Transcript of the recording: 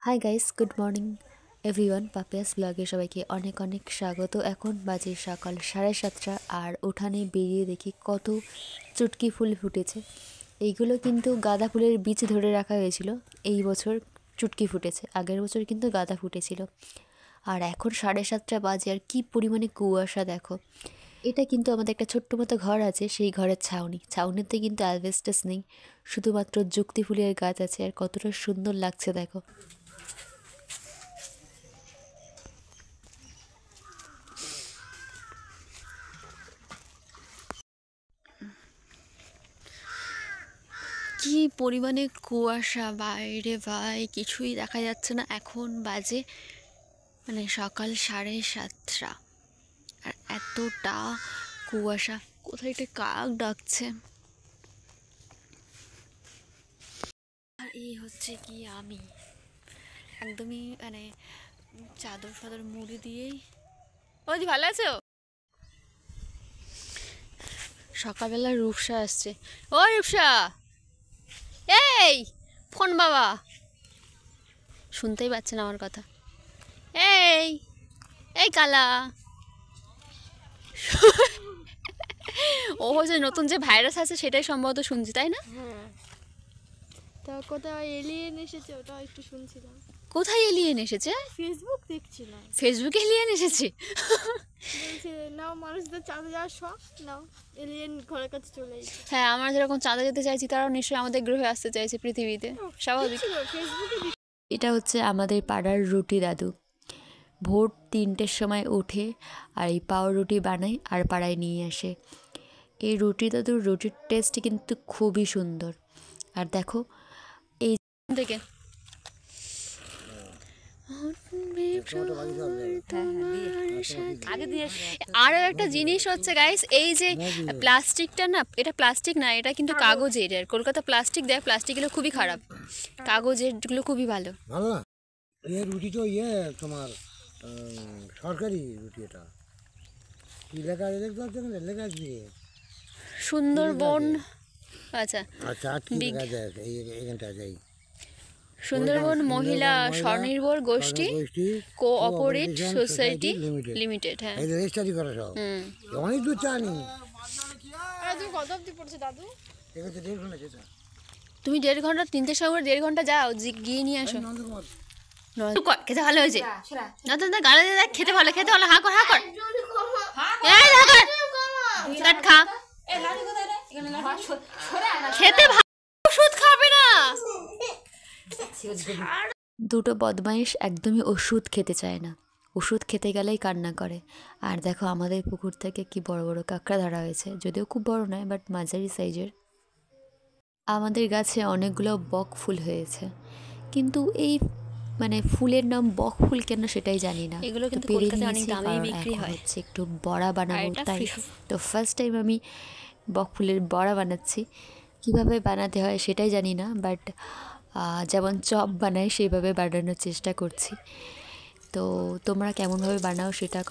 Hi guys, good morning everyone. Papiya's ব্লগে সবাইকে অনেক অনেক স্বাগত। এখন বাজে সকাল 7:30 আর উঠানে বেরিয়ে দেখি কত চুটকি ফুল ফুটেছে। এইগুলো কিন্তু গাঁদা ফুলের বীজ ধরে রাখা হয়েছিল। এই বছর চুটকি ফুটেছে, আগের বছর কিন্তু গাঁদা ফুটেছিল। আর এখন 7:30 বাজে আর কি পরিমাণে কুয়াশা দেখো। এটা কিন্তু আমাদের একটা ছোট্ট মতো ঘর আছে, সেই ঘরের ছাউনিতে কিন্তু অ্যাসবেস্টস নেই, শুধুমাত্র যুক্তি ফুলের গাছ আছে। আর কতটা সুন্দর লাগছে দেখো। কি পরিমাণে কুয়াশা বাইরে, ভাই কিছুই দেখা যাচ্ছে না। এখন বাজে সকাল 7:30 আর এতটা কুয়াশা। কোথায় একটা কাক ডাকছে। আর এই হচ্ছে কি আমি একদমই চাদর ফাদর মুড়ি দিয়েই। ওদি ভালো আছো? সকালবেলা রূপসা আসছে। ও রূপসা, এই ফোন বাবা, শুনতেই পাচ্ছে না আমার কথা। এই এই কালা, ও হচ্ছে নতুন যে ভাইরাস আছে সেটাই সম্ভবত শুনছি, তাই না? তা কোথায় এলিয়েন এসেছে ওটা একটু শুনছিলাম। কোথায় এলিয়েন এসেছে? ফেসবুক দেখছিলাম। ফেসবুকে এলিয়েন এসেছে? বলছে নাও মানুষদের চাঁদে যাওয়ার শখ, নাও এলিয়েন ঘরের কাছে চলে এসেছে। হ্যাঁ, আমরা যেরকম চাঁদে যেতে চাইছি তারাও নিশ্চয়ই আমাদের গ্রহে আসতে চাইছে, পৃথিবীতে। স্বাভাবিক। ফেসবুকে এটা হচ্ছে আমাদের পাড়ার রুটি দাদু। ভোর 3টের সময় ওঠে আর এই পাউরুটি বানায় আর পাড়ায় নিয়ে আসে। এই রুটি দাদুর রুটির টেস্ট কিন্তু খুবই সুন্দর। আর দেখো এই থেকে আরও একটা জিনিস হচ্ছে গাইস, এই যে প্লাস্টিকটা না, এটা প্লাস্টিক না, এটা কিন্তু কাগজের। আর কলকাতা প্লাস্টিক দেয়, প্লাস্টিকগুলো খুবই খারাপ, কাগজেরগুলো খুবই ভালো। ভালো না এই রুটি তো তোমার সরকারি রুটি। এটা কি লেখা দেখতে পাচ্ছ না? লেখা আছে সুন্দরবন। আচ্ছা, আচ্ছা, কি লেখা যায় এখানটা যাই? সুন্দরবন মহিলা স্বনির্ভর গোষ্ঠী কোঅপারেটিভ সোসাইটি লিমিটেড। হ্যাঁ, এই রেজিস্ট্রি করা সব। অনেক দূর চানি। তুমি কত অবধি পড়ছো দাদু? এখানে 1.5 ঘন্টা যেতে। তুমি 1.5 ঘন্টা, 3টের সময় 1.5 ঘন্টা যাও, গিয়ে নিয়ে আসো। খেতে ভালো হয়েছে না তো? গালে দেখ, খেতে ভালো, খেতে ভালো। হা কর, হা কর, খা। খেতে ভালো, ওষুধ খাবে না। দুটো বদমাইশ একদমই ওষুধ খেতে চায় না, ওষুধ খেতে গেলেই কান্না করে। আর দেখো আমাদের পুকুর থেকে কি বড় বড় কাঁকড়া ধরা হয়েছে, যদিও খুব বড় নয়, বাট মাঝারি সাইজের। আমাদের গাছে অনেকগুলো বক ফুল হয়েছে, কিন্তু এই ফুলের নাম বক ফুল কেন সেটাই জানি না। এগুলো কিন্তু পেরে কলকাতায় অনেক নিয়েছি, দামে কারণ বিক্রি এখন হয়। হচ্ছে একটু বড়া বানাবো, তাই তো ফার্স্ট টাইম আমি বক ফুলের বড়া বানাচ্ছি। কিভাবে বানাতে হয় সেটাই জানি না, বাট যেমন চপ বানাই সেইভাবে বানানোর চেষ্টা করছি। তো তোমরা কেমনভাবে বানাও সেটা